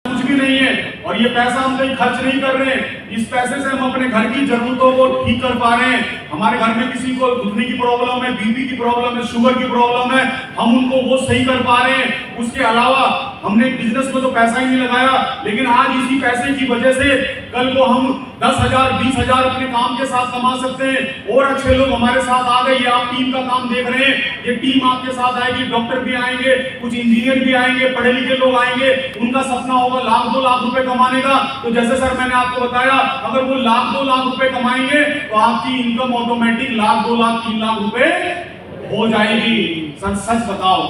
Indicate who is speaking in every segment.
Speaker 1: कुछ भी नहीं है और ये पैसा हम कहीं खर्च नहीं कर रहे हैं। इस पैसे से हम अपने घर की जरूरतों को ठीक कर पा रहे हैं। हमारे घर में किसी को घुटने की प्रॉब्लम है, बीपी की प्रॉब्लम है, शुगर की प्रॉब्लम है, हम उनको वो सही कर पा रहे हैं। उसके अलावा हमने बिजनेस में तो पैसा ही नहीं लगाया, लेकिन आज इसी पैसे की वजह से कल को हम 10,000 20,000 अपने काम के साथ कमा सकते हैं। और अच्छे लोग हमारे साथ आ गए। ये आप टीम का काम देख रहे हैं, ये टीम आपके साथ आएगी। डॉक्टर भी आएंगे, कुछ इंजीनियर भी आएंगे, पढ़े लिखे लोग आएंगे। उनका सपना होगा लाख 2 लाख रुपए कमाने का। तो जैसे सर मैंने आपको बताया, अगर वो लाख 2 लाख रुपए कमाएंगे तो आपकी इनकम ऑटोमेटिक लाख 2 लाख 3 लाख रुपए हो जाएगी। सर सच बताओ,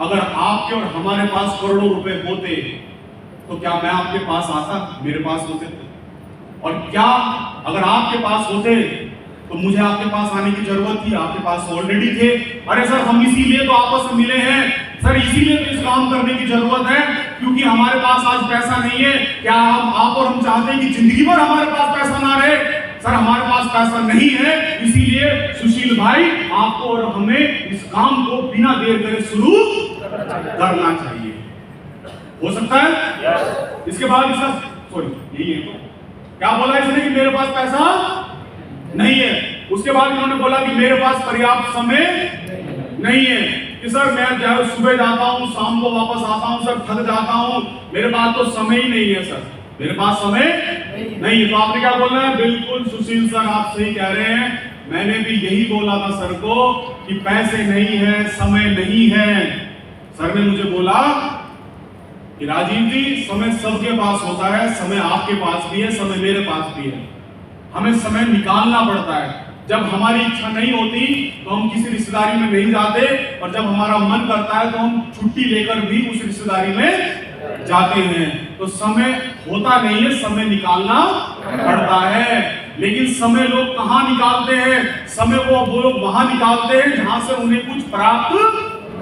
Speaker 1: अगर आपके और हमारे पास करोड़ों रुपए होते तो क्या मैं आपके पास आता? मेरे पास होते थे। और क्या अगर आपके पास होते तो मुझे आपके पास आने की जरूरत थी? आपके पास ऑलरेडी थे। अरे सर हम इसीलिए तो आपस में मिले हैं सर, इसीलिए तो इस काम करने की जरूरत है, क्योंकि हमारे पास आज पैसा नहीं है। क्या आप और हम चाहते हैं कि जिंदगी भर हमारे पास पैसा ना रहे? सर हमारे पास पैसा नहीं है, इसीलिए सुशील भाई आपको और हमें इस काम को बिना देर करे शुरू करना चाहिए। हो सकता है? इसके बाद इसका सॉरी यही है, क्या बोला इसने कि मेरे पास पैसा नहीं है। उसके बाद इन्होंने बोला कि मेरे पास पर्याप्त समय नहीं है, कि सर मैं सुबह जाता हूं, शाम को वापस आता हूं, सर थक जाता हूं, मेरे पास तो समय ही नहीं है सर, मेरे पास समय नहीं है। तो आपने क्या बोलना है? बिल्कुल सुशील सर आप सही कह रहे हैं। मैंने भी यही बोला था सर को कि पैसे नहीं है, समय नहीं है। सर ने मुझे बोला कि राजीव जी समय सबके पास होता है, समय आपके पास भी है, समय मेरे पास भी है। हमें समय निकालना पड़ता है। जब हमारी इच्छा नहीं होती तो हम किसी रिश्तेदारी में नहीं जाते, और जब हमारा मन करता है तो हम छुट्टी लेकर भी उस रिश्तेदारी में जाते हैं। तो समय होता नहीं है, समय निकालना पड़ता है। लेकिन समय लोग कहां निकालते हैं? समय वो लोग वहां निकालते हैं जहां से उन्हें कुछ प्राप्त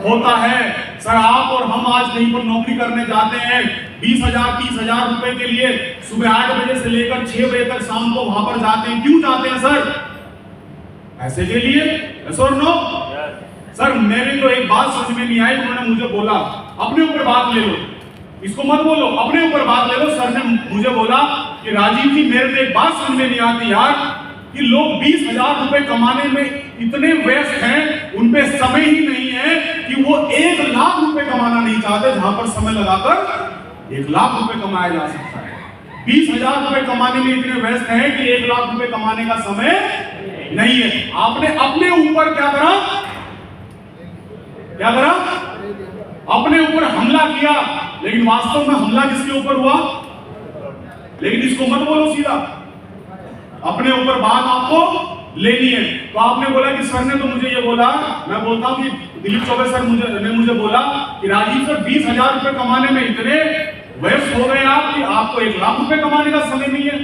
Speaker 1: होता है। सर आप और हम आज कहीं पर नौकरी करने जाते हैं 20,000 30,000 रुपए के लिए, सुबह 8 बजे से लेकर 6 बजे तक शाम को वहां पर जाते हैं। क्यों जाते हैं सर? पैसे के लिए? यस और नो? सर मेरे तो एक बात समझ में नहीं आई। उन्होंने मुझे बोला अपने ऊपर बात ले लो, इसको मत बोलो, अपने ऊपर बात ले लो। सर ने मुझे बोला कि राजीव जी मेरे को एक बात समझ में नहीं आती यार, कि लोग 20,000 रुपए कमाने में इतने व्यस्त हैं, उनपे समय ही नहीं है कि वो 1 लाख रुपए कमाना नहीं चाहते, जहां पर समय लगाकर 1 लाख रुपए कमाया जा सकता है। 20,000 रुपए कमाने में इतने व्यस्त हैं कि 1 लाख रुपए कमाने का समय नहीं है। आपने अपने ऊपर क्या करा? क्या करा? अपने ऊपर हमला किया। लेकिन वास्तव में हमला किसके ऊपर हुआ? लेकिन इसको मत बोलो सीधा, अपने ऊपर बात आपको लेनी है। तो आपने बोला कि सर ने तो मुझे ये बोला, मैं बोलता हूं कि दिलीप चौबे सर ने मुझे बोला कि राजीव सर 20,000 रुपए कमाने में इतने व्यस्त हो गए आप कि आपको 1 लाख रुपए कमाने का समय नहीं है।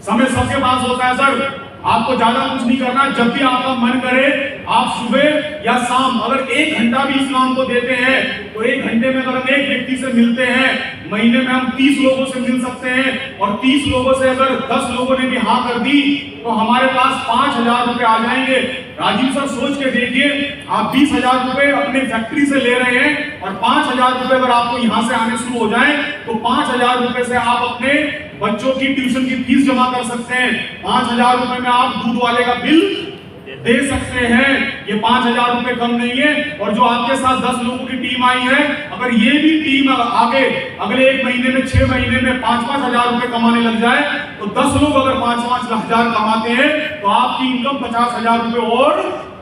Speaker 1: समय सबके पास होता है सर, आपको ज्यादा कुछ नहीं करना। जब भी आपका मन करे आप सुबह या शाम अगर 1 घंटा भी इस काम को देते हैं तो 1 घंटे में अगर हम एक व्यक्ति से मिलते हैं, महीने में हम 30 लोगों से मिल सकते हैं। और 30 लोगों से अगर 10 लोगों ने भी हाँ कर दी तो हमारे पास 5,000 रुपए आ जाएंगे। राजीव सर सोच के देखिए, आप 20,000 रुपए अपने फैक्ट्री से ले रहे हैं और 5,000 रुपए अगर आपको यहां से आने शुरू हो जाए तो 5,000 रुपए से आप अपने बच्चों की ट्यूशन की फीस जमा कर सकते हैं। 5,000 रुपए में आप दूध वाले का बिल दे सकते हैं। ये 5,000 रुपए कम नहीं है। और जो आपके साथ 10 लोगों की टीम आई है, अगर ये भी टीम आगे अगले 1 महीने में 6 महीने में 5-5 हजार रुपए कमाने लग जाए तो 10 लोग अगर 5-5 हजार कमाते हैं तो आपकी इनकम 50,000 रुपए और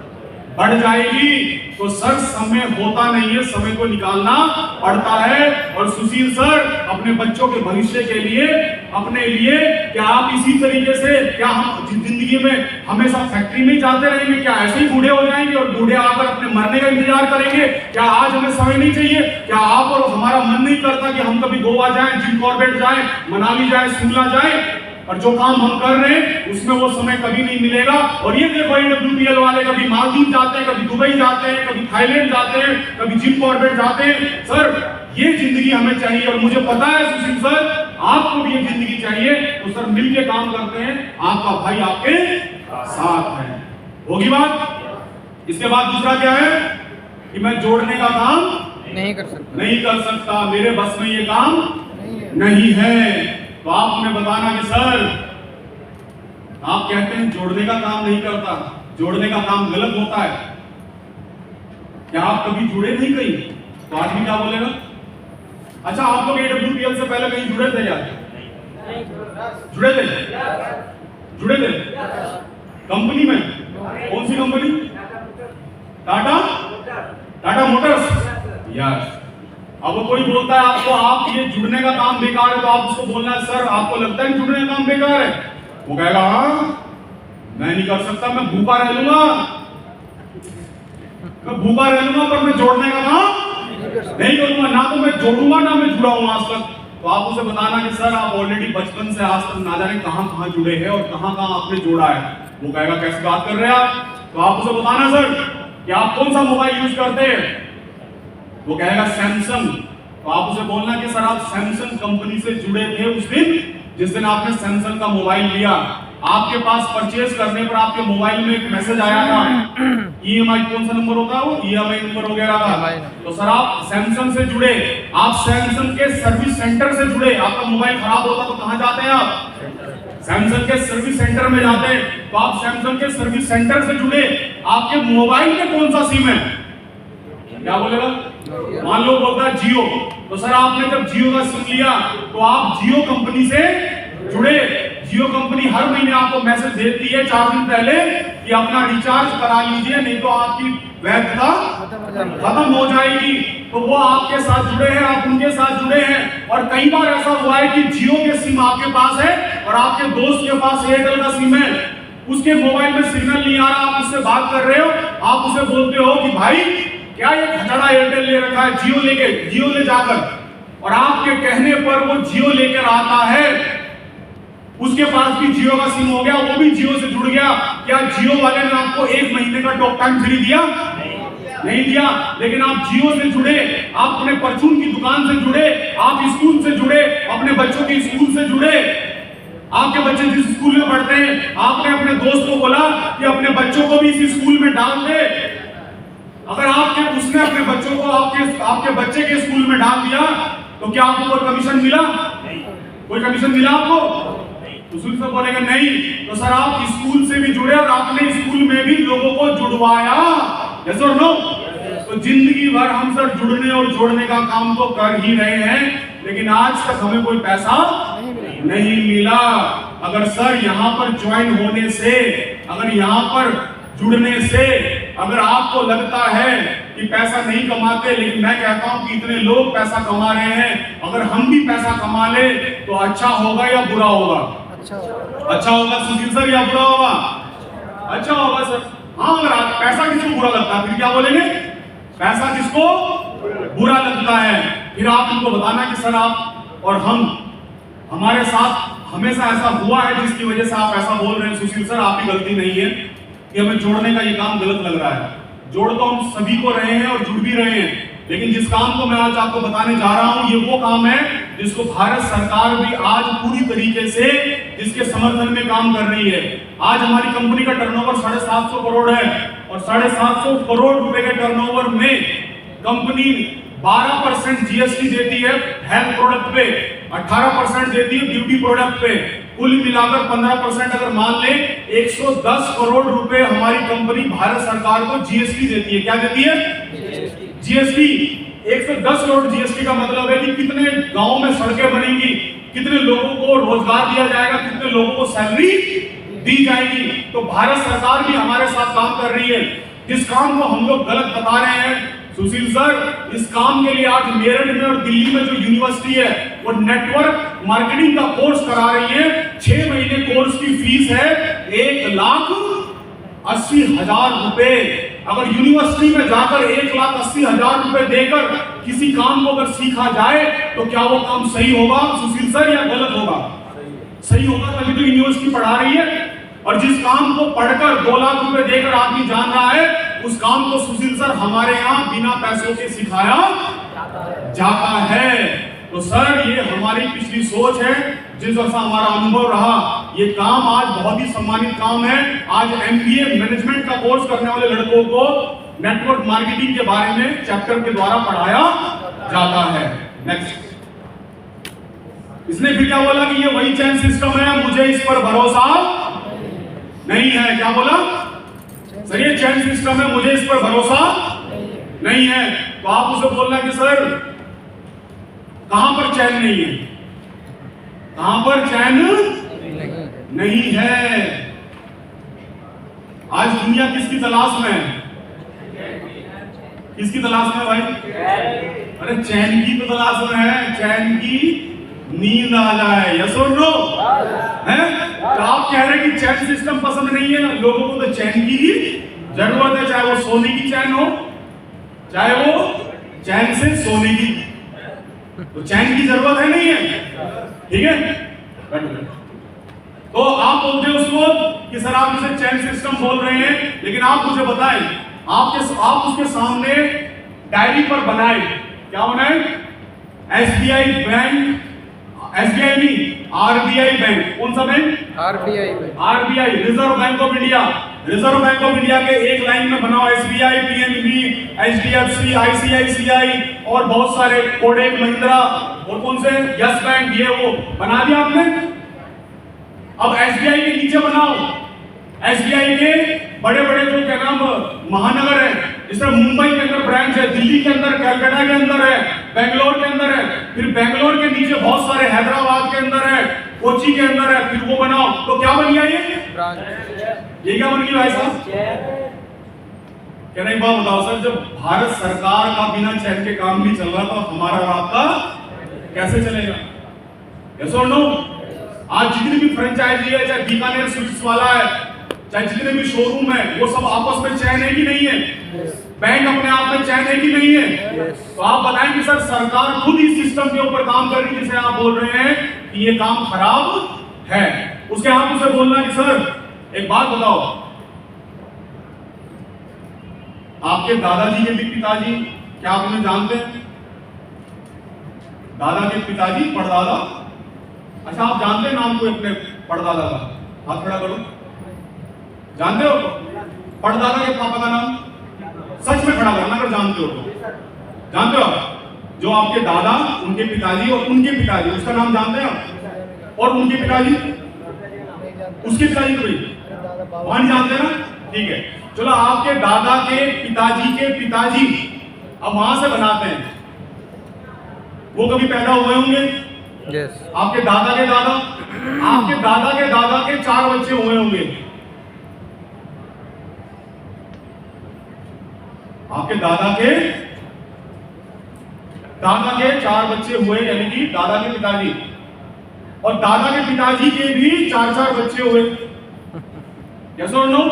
Speaker 1: बढ़ जाएगी। तो सर समय होता नहीं है, समय को निकालना पड़ता है। और सुशील सर अपने बच्चों के भविष्य के लिए, अपने लिए, क्या आप इसी तरीके से क्या हम जिंदगी में हमेशा फैक्ट्री में जाते रहेंगे? क्या ऐसे ही बूढ़े हो जाएंगे और बूढ़े आकर अपने मरने का इंतजार करेंगे? क्या आज हमें समय नहीं चाहिए? क्या आप और हमारा मन नहीं करता कि हम कभी गोवा जाएं, जिम कॉर्बेट जाएं, मनाली जाएं, शिमला जाएं? और जो काम हम कर रहे हैं उसमें वो समय कभी नहीं मिलेगा। और ये देखो AWPL वाले कभी मालदीव जाते हैं, कभी दुबई जाते हैं, कभी थाईलैंड जाते हैं, कभी जिम कॉर्बेट जाते हैं। सर ये जिंदगी हमें चाहिए और मुझे पता है सुशील सर आपको भी ये जिंदगी चाहिए। तो सर मिलके काम करते हैं, आपका भाई आपके साथ है। होगी बात? इसके बाद दूसरा क्या है कि मैं जोड़ने का काम
Speaker 2: नहीं कर सकता,
Speaker 1: नहीं कर सकता, मेरे बस में ये काम नहीं है। तो आप उन्हें बताना कि सर आप कहते हैं जोड़ने का काम नहीं करता, जोड़ने का काम गलत होता है, क्या आप कभी जुड़े नहीं कहीं? तो आदमी क्या बोलेगा? अच्छा आप लोग AWPL से पहले कहीं जुड़े थे यार? जुड़े थे? जुड़े थे कंपनी में? कौन सी कंपनी? टाटा मोटर्स। यस। अब कोई बोलता है आपको आप ये जुड़ने का काम बेकार है, तो आप उसको बोलना है सर आपको लगता है जुड़ने का काम बेकार है? वो कहेगा हाँ मैं नहीं कर सकता, मैं भूखा रह लूंगा, मैं भूखा रह लूंगा पर मैं जोड़ने का काम नहीं करूंगा, ना तो मैं जोड़ूंगा ना मैं जुड़ा हूं आज तक। तो आप उसे बताना कि सर आप ऑलरेडी बचपन से आज तक ना जाने कहां कहां जुड़े हैं और कहां कहां आपने जोड़ा है। वो कहेगा कैसी बात कर रहे हैं आप? तो आप उसे बताना सर कि आप कौन सा मोबाइल यूज करते हैं? वो कहेगा सैमसंग। तो आप उसे बोलना कि सर आप सैमसंग कंपनी से जुड़े थे उस दिन जिस दिन आपने सैमसंग का मोबाइल लिया, आपके पास परचेज करने पर आपके मोबाइल में एक मैसेज आया था, EMI कौन सा नंबर होता है वो EMI नंबर वगैरह का। तो सर आप सैमसंग से जुड़े, आप सैमसंग के सर्विस सेंटर से जुड़े, आपका मोबाइल खराब होता तो कहां जाते हैं आप? सैमसंग के सर्विस सेंटर में जाते हैं। तो आप सैमसंग के सर्विस सेंटर से जुड़े, आपके मोबाइल में कौन सा सिम है? क्या बोलेगा? मान लो बोलता है जियो। तो सर आपने जब जियो का सिम लिया तो आप जियो कंपनी से जुड़े। जियो कंपनी हर महीने आपको मैसेज देती है 4 दिन पहले कि अपना रिचार्ज करा लीजिए नहीं तो आपकी वैधता खत्म हो जाएगी। तो वो आपके साथ जुड़े हैं, आप उनके साथ जुड़े हैं। और कई बार ऐसा हुआ है कि जियो के सिम आपके पास है और आपके दोस्त के पास एयरटेल का सिम है, उसके मोबाइल में सिग्नल नहीं आ रहा, आप उससे बात कर रहे हो, आप उसे बोलते हो कि भाई क्या ये खचड़ा एयरटेल ले रखा है, जियो ले जाकर, और आपके कहने पर वो जियो लेकर आता है, उसके पास भी जियो का सिम हो गया, वो भी जियो से जुड़ गया। क्या जियो वाले ने आपको 1 महीने का टॉक टाइम फ्री दिया? नहीं दिया। लेकिन आप जियो से जुड़े, आप अपने परचून की दुकान से जुड़े, आप स्कूल से जुड़े, अपने बच्चों के स्कूल से जुड़े, आपके बच्चे जिस स्कूल में पढ़ते हैं आपने अपने दोस्त को बोला कि अपने बच्चों को भी इस स्कूल में डाल दे। अगर उसने अपने बच्चों को आपके बच्चे के स्कूल में डाल दिया तो क्या आपको कोई कमीशन मिला? कोई कमीशन मिला आपको? उसूल से बोलेगा नहीं। तो सर आप स्कूल से भी जुड़े और आपने स्कूल में भी लोगों को जुड़वाया, यस और नो? तो जिंदगी भर हम सर जुड़ने और जोड़ने का काम तो कर ही रहे हैं, लेकिन आज तक हमें कोई पैसा नहीं मिला। अगर सर यहाँ पर ज्वाइन होने से, अगर यहाँ पर जुड़ने से अगर आपको लगता है कि पैसा नहीं कमाते, लेकिन मैं कहता हूं कि इतने लोग पैसा कमा रहे हैं, अगर हम भी पैसा कमा ले तो अच्छा होगा या बुरा होगा? अच्छा होगा सुशील सर या बुरा होगा? अच्छा होगा सर। हाँ, अगर पैसा किसको बुरा लगता है फिर क्या बोलेंगे? पैसा किसको बुरा लगता है? फिर आप उनको बताना कि सर आप और हम, हमारे साथ हमेशा ऐसा हुआ है जिसकी वजह से आप ऐसा बोल रहे हैं। सुशील सर आपकी गलती नहीं है कि हमें जोड़ने का ये काम गलत लग रहा है। जोड़ तो हम सभी को रहे हैं और जुड़ भी रहे हैं, लेकिन जिस काम को मैं आज आपको बताने जा रहा हूं ये वो काम है जिसको भारत सरकार भी आज पूरी तरीके से जिसके समर्थन में काम कर रही है। आज हमारी कंपनी का टर्नओवर 750 करोड़ है और 750 करोड़ रुपए के टर्नओवर में कंपनी 12% जीएसटी देती है हेल्थ प्रोडक्ट पे, 18% देती है ब्यूटी प्रोडक्ट पे, कुल मिलाकर 15% अगर मान ले 110 करोड़ रुपए हमारी कंपनी भारत सरकार को जीएसटी देती है। क्या देती है? जीएसटी। 110 करोड़ जीएसटी का मतलब है कि कितने गांव में सड़कें बनेंगी, कितने लोगों को रोजगार दिया जाएगा, कितने लोगों को सैलरी दी जाएगी। तो भारत सरकार भी हमारे साथ काम कर रही है। जिस काम को हम लोग गलत बता रहे हैं सुशील सर, इस काम के लिए आज मेरठ में और दिल्ली में जो यूनिवर्सिटी है वो नेटवर्क मार्केटिंग का कोर्स करा रही है। 6 महीने कोर्स की फीस है 1,80,000 रुपए। अगर यूनिवर्सिटी में जाकर 1,80,000 रुपए देकर किसी काम को अगर सीखा जाए तो क्या वो काम सही होगा सुशील सर या गलत होगा? सही होगा, तभी तो यूनिवर्सिटी पढ़ा रही है। और जिस काम को पढ़कर 2 लाख रुपए देकर आदमी जान रहा है उस काम को सुशील सर हमारे यहाँ बिना पैसों के सिखाया जाता है। तो सर ये हमारी पिछली सोच है, जिस जैसा हमारा अनुभव रहा, ये काम आज बहुत ही सम्मानित काम है। आज MBA मैनेजमेंट का कोर्स करने वाले लड़कों को नेटवर्क मार्केटिंग के बारे में चैप्टर के द्वारा पढ़ाया जाता है। नेक्स्ट, इसने फिर क्या बोला कि ये वही चैन सिस्टम है, मुझे इस पर भरोसा नहीं है। क्या बोला सर? ये चैन सिस्टम है, मुझे इस पर भरोसा नहीं है। तो आप उसे बोलना कि सर कहां पर चैन नहीं है, कहां पर चैन नहीं है। आज दुनिया किसकी तलाश में है? किसकी तलाश में भाई? अरे चैन की तो तलाश में है, चैन की नींद आ जाए। यस और नो है? तो आप कह रहे हैं कि चैन सिस्टम पसंद नहीं है लोगों को, तो चैन की जरूरत है, चाहे वो सोने की चैन हो, चाहे वो चैन से सोने की, तो चैन की जरूरत है नहीं है? ठीक है। तो आप बोलते हैं उसको कि सर आप इसे चैन सिस्टम बोल रहे हैं, लेकिन आप मुझे बताएं, आप उसके सामने डायरी पर बनाए, क्या बनाए? एसबीआई बैंक, एसबीआई नहीं, आरबीआई बैंक। कौन सा bank?
Speaker 2: RBI bank.
Speaker 1: RBI, reserve bank of India. Reserve bank of India के एक लाइन में बनाओ एसबीआई, पीएनबी, एचडीएफसी, आईसीआईसीआई और बहुत सारे, कोटक महिंद्रा और कौन से, यस बैंक, ये वो बना दिया आपने। अब एसबीआई के नीचे बनाओ एसबीआई के बड़े बड़े जो क्या नाम महानगर है, जैसे मुंबई के अंदर ब्रांच है, दिल्ली के अंदर, कलकत्ता के अंदर है, बेंगलोर के अंदर है, फिर बेंगलोर के नीचे बहुत सारे हैदराबाद के अंदर है, कोची के अंदर है, फिर वो बनाओ तो क्या बन गया? ये क्या बन गया भाई साहब? क्या नहीं बात बताओ सर, जब भारत सरकार का बिना चैन के काम नहीं चल रहा तो हमारा रास्ता कैसे चलेगा? यस और नो? आज जितनी भी फ्रेंचाइजी है, चाहे बीकानेर स्वीट्स वाला है, चाहे जितने भी शोरूम है, वो सब आपस में चैन है कि नहीं है? बैंक अपने आप में चैन है कि नहीं है? तो आप बताएं कि सर सरकार खुद इस सिस्टम के ऊपर काम कर रही है जिसे आप बोल रहे हैं कि ये काम खराब है। उसके आप उसे बोलना कि सर एक बात बताओ, आपके दादाजी के भी पिताजी, क्या आप उन्हें जानते हैं? दादा के पिताजी, परदादा, अच्छा आप जानते हैं नाम को अपने परदादा का? हाथ खड़ा करो। जानते हो परदादा के पापा का नाम? सच में खड़ा करना अगर जानते हो तो। जानते हो जो आपके दादा, उनके पिताजी और उनके पिताजी, उसका नाम जानते हैं आप? और उनके पिताजी, उसके पिताजी को भी वहां जानते हैं ना? ठीक है, चलो आपके दादा के पिताजी अब वहां से बनाते हैं, वो कभी पैदा हुए होंगे?
Speaker 2: यस।
Speaker 1: आपके दादा के दादा, आपके दादा के दादा के 4 बच्चे हुए होंगे। आपके दादा के 4 बच्चे हुए, यानी कि दादा के पिताजी, और दादा के पिताजी के भी 4 बच्चे हुए। यस और नो?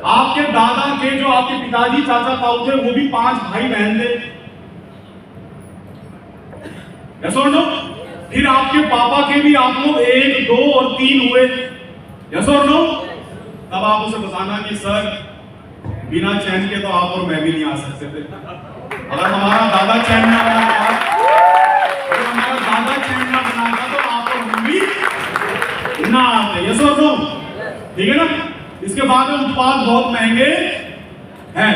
Speaker 1: आपके दादा के जो आपके पिताजी चाचा ताऊ थे, वो भी 5 भाई बहन थे। यस और नो? फिर आपके पापा के भी आप लोग 1, 2 और 3 हुए। यस और नो? तब आप उसे बताना कि सर बिना चैन के तो आप और मैं भी नहीं आ सकते थे। अगर हमारा दादा चैन ना बनाता, तो आप और हम भी ना आते। यस और नो? ठीक है ना? इसके बाद में उत्पाद बहुत महंगे हैं,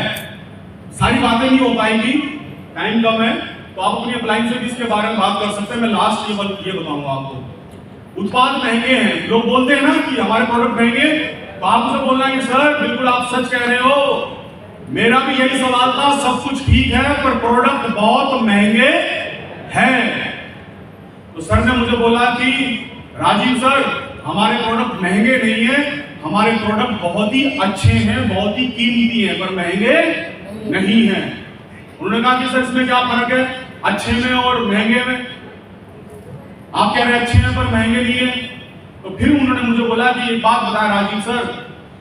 Speaker 1: सारी बातें नहीं हो पाएंगी, टाइम कम है, तो आप अपनी अप्लायंसेस के बारे में बात कर सकते हैं। मैं लास्ट ये बताऊंगा आपको। उत्पाद महंगे हैं, लोग बोलते हैं ना कि हमारे प्रोडक्ट महंगे, तो आप उसे बोलना है कि सर बिल्कुल आप सच कह रहे हो, मेरा भी यही सवाल था, सब कुछ ठीक है पर प्रोडक्ट बहुत महंगे हैं। तो सर ने मुझे बोला कि राजीव सर हमारे प्रोडक्ट महंगे नहीं है, हमारे प्रोडक्ट बहुत ही अच्छे हैं, बहुत ही कीमती हैं, पर महंगे नहीं हैं। उन्होंने कहा कि सर इसमें क्या फर्क है अच्छे में और महंगे में? आप कह रहे हैं अच्छे हैं पर महंगे नहीं है। तो फिर उन्होंने मुझे बोला कि एक बात बताया राजीव सर,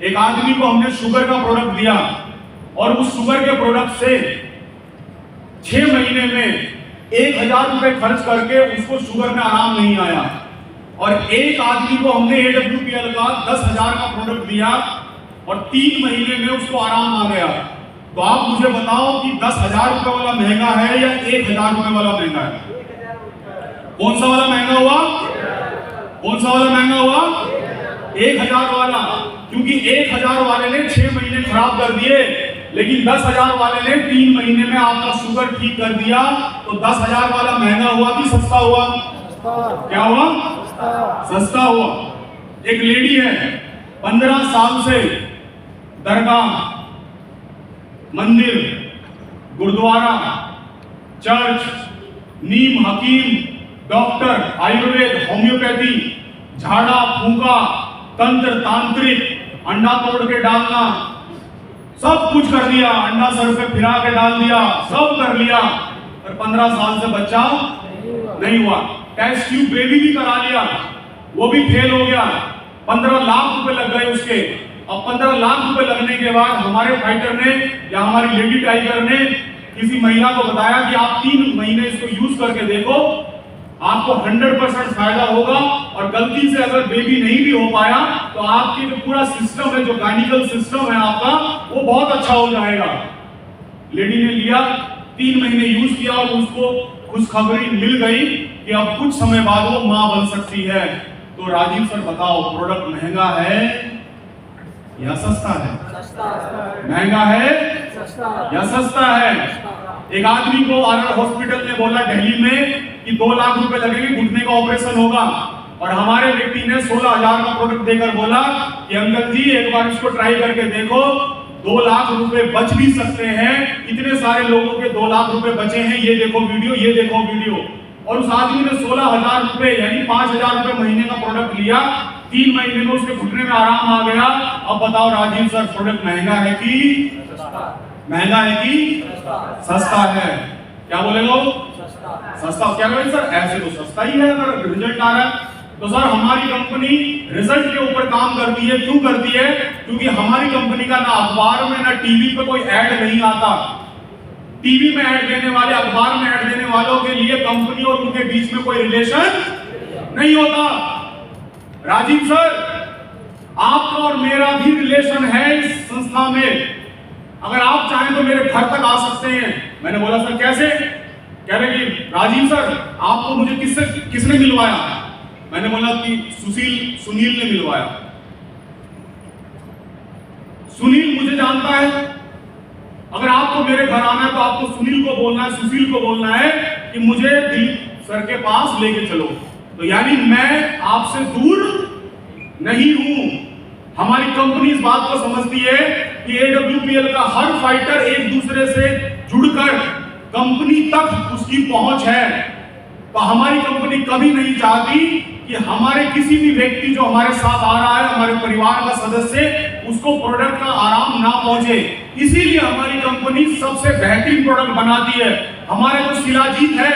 Speaker 1: एक आदमी को हमने शुगर का प्रोडक्ट दिया और उस शुगर के प्रोडक्ट से 6 महीने में 1000 रुपए खर्च करके उसको शुगर में आराम नहीं आया, और एक आदमी को हमने AWPL का 10,000 का प्रोडक्ट दिया और 3 महीने में उसको आराम आ गया। तो आप मुझे बताओ कि 10,000 रुपए वाला महंगा है या 1,000 रुपए वाला महंगा है? कौन सा वाला महंगा हुआ? कौन सा वाला महंगा हुआ? 1,000 वाला, क्योंकि 1,000 वाले ने 6 महीने खराब कर दिए, लेकिन 10,000 वाले ने 3 महीने में आपका शुगर ठीक कर दिया। तो 10,000 वाला महंगा हुआ कि सस्ता हुआ? क्या हुआ? सस्ता हुआ। एक लेडी है 15 साल से दरगाह, मंदिर, गुरुद्वारा, चर्च, नीम हकीम, डॉक्टर, आयुर्वेद, होम्योपैथी, झाड़ा फूंका, तंत्र तांत्रिक, अंडा तोड़ के डालना, सब कुछ कर दिया, अंडा सर पे फिरा के डाल दिया, सब कर लिया, पर 15 साल से बच्चा नहीं हुआ। टेस्ट ट्यूब बेबी भी करा लिया, वो भी फेल हो गया। 15 लाख रुपए लग गए उसके। अब 15 लाख रुपए लगने के बाद हमारे फाइटर ने या हमारी लेडी टाइगर ने किसी महिला को बताया कि आप 3 महीने इसको यूज करके देखो, आपको 100% फायदा होगा। और गलती से अगर बेबी नहीं भी हो पाया तो आपके जो पूरा सिस्टम है, जो गायनिकल सिस्टम है आपका, वो बहुत अच्छा हो जाएगा। लेडी ने लिया, 3 महीने यूज किया और उसको खुशखबरी मिल गई कि अब कुछ समय बाद वो मां बन सकती है। तो राजीव सर बताओ, प्रोडक्ट महंगा है या सस्ता है? महंगा है या सस्ता है? एक आदमी को आर हॉस्पिटल ने बोला दिल्ली में कि 2 लाख रुपए लगेंगे, घुटने का ऑपरेशन होगा, और हमारे व्यक्ति ने 16,000 का प्रोडक्ट देकर बोला कि अंकल जी एक बार इसको ट्राई करके देखो, 2 लाख रुपए बच भी सकते हैं। इतने सारे लोगों के 2 लाख रुपए बचे हैं, ये देखो वीडियो, ये देखो वीडियो। और उस आदमी ने 16,000 रुपए यानी 5,000 रुपए महीने का प्रोडक्ट लिया, 3 महीने में उसके घुटने में आराम आ गया। अब बताओ राजीव सर, प्रोडक्ट महंगा है कि महंगा है कि सस्ता है? क्या बोले लोग? सस्ता। क्या बोले सर? ऐसे तो सस्ता ही है अगर रिजल्ट आ रहा है। तो सर हमारी कंपनी रिजल्ट के ऊपर काम करती है। क्यों करती है? क्योंकि हमारी कंपनी का ना अखबार में ना टीवी पे कोई ऐड नहीं आता। टीवी में ऐड देने वाले, अखबार में ऐड देने वालों के लिए कंपनी और उनके बीच में कोई रिलेशन नहीं होता। राजीव सर, आपका और मेरा भी रिलेशन है इस संस्था में। अगर आप चाहें तो मेरे घर तक आ सकते हैं। मैंने बोला सर कैसे? कह रहे कि राजीव सर आपको मुझे किसने मिलवाया? मैंने बोला कि सुनील ने मिलवाया। सुनील मुझे जानता है, अगर आपको मेरे घर आना है तो आपको सुनील को बोलना है, सुशील को बोलना है कि मुझे दिलीप सर के पास लेके चलो। तो यानी मैं आपसे दूर नहीं हूं। हमारी कंपनी इस बात को समझती है कि AWPL का हर फाइटर एक दूसरे से जुड़कर कंपनी तक उसकी पहुंच है। तो हमारी कंपनी कभी नहीं चाहती कि हमारे किसी भी व्यक्ति जो हमारे साथ आ रहा है, हमारे परिवार का सदस्य, उसको प्रोडक्ट का आराम ना पहुंचे। इसीलिए हमारी कंपनी सबसे बेहतरीन प्रोडक्ट बनाती है। हमारे जो शिलाजीत है,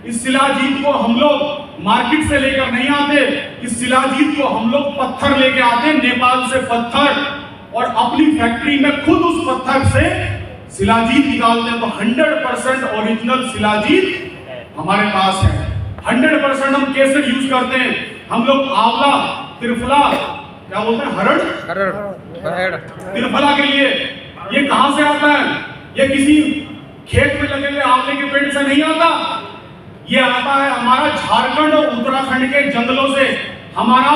Speaker 1: इस शिलाजीत को हम लोग मार्केट से लेकर नहीं आते। इस शिलाजीत को हम लोग पत्थर लेके आते हैं, नेपाल से पत्थर, और अपनी फैक्ट्री में खुद उस पत्थर से शिलाजीत निकालते हैं। तो 100% ओरिजिनल शिलाजीत हमारे पास है। 100% हम केसर यूज करते हैं। हम लोग आंवला, त्रिफला, क्या बोलते हैं, हरड़, त्रिफला के लिए ये कहां से आता है? ये किसी खेत में लगे हुए आंवले के पेड़ से नहीं आता। ये आता है हमारा झारखंड और उत्तराखंड के जंगलों से। हमारा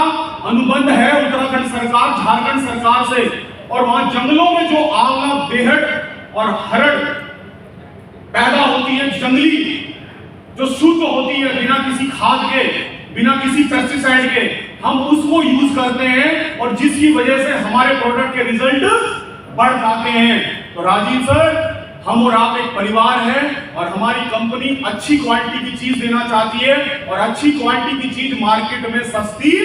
Speaker 1: अनुबंध है उत्तराखंड सरकार, झारखंड सरकार से, और वहां जंगलों में जो आंवला, बेहड़ और हरड़ पैदा होती है, जंगली, जो शुद्ध होती है बिना किसी खाद के, बिना किसी पेस्टिसाइड के, हम उसको यूज करते हैं, और जिसकी वजह से हमारे प्रोडक्ट के रिजल्ट बढ़ जाते हैं। तो राजीव सर, हम और आप एक परिवार है, और हमारी कंपनी अच्छी क्वालिटी की चीज देना चाहती है, और अच्छी क्वालिटी की चीज मार्केट में सस्ती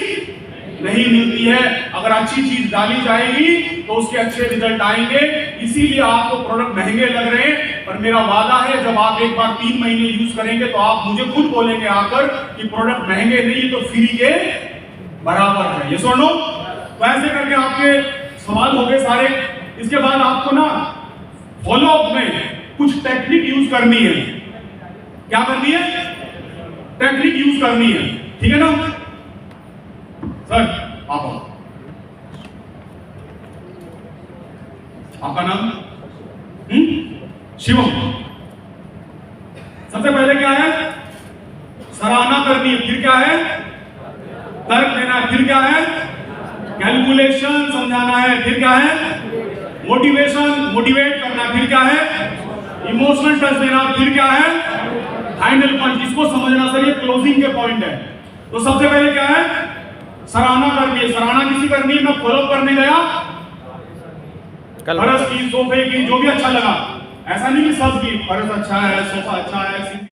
Speaker 1: नहीं मिलती है। अगर अच्छी चीज डाली जाएगी तो उसके अच्छे रिजल्ट आएंगे। इसीलिए आपको प्रोडक्ट महंगे लग रहे हैं, पर मेरा वादा है जब आप एक बार 3 महीने यूज करेंगे तो आप मुझे खुद बोलेंगे आकर कि प्रोडक्ट महंगे नहीं तो फ्री के बराबर है। ये सुनो, तो ऐसे करके आपके सवाल हो गए सारे। इसके बाद आपको ना फॉलो अप में कुछ टेक्निक यूज करनी है। क्या करनी है? टेक्निक यूज करनी है, ठीक है ना सर? आप आपका नाम? शिवम। सबसे पहले क्या है? सराहना करनी है। फिर क्या है? तर्क देना है। फिर क्या है? कैलकुलेशन समझाना है। फिर क्या है? मोटिवेट करना देना, फिर क्या है इमोशनल टच देना, फिर क्या है फाइनल पंच। इसको समझना सर, ये क्लोजिंग के पॉइंट है। तो सबसे पहले क्या है सराहना करनी है। सराहना किसी करनी है, मैं फॉलो करने गया फर्श की, सोफे की, जो भी अच्छा लगा। ऐसा नहीं कि सब की फर्श अच्छा है, सोफा अच्छा है,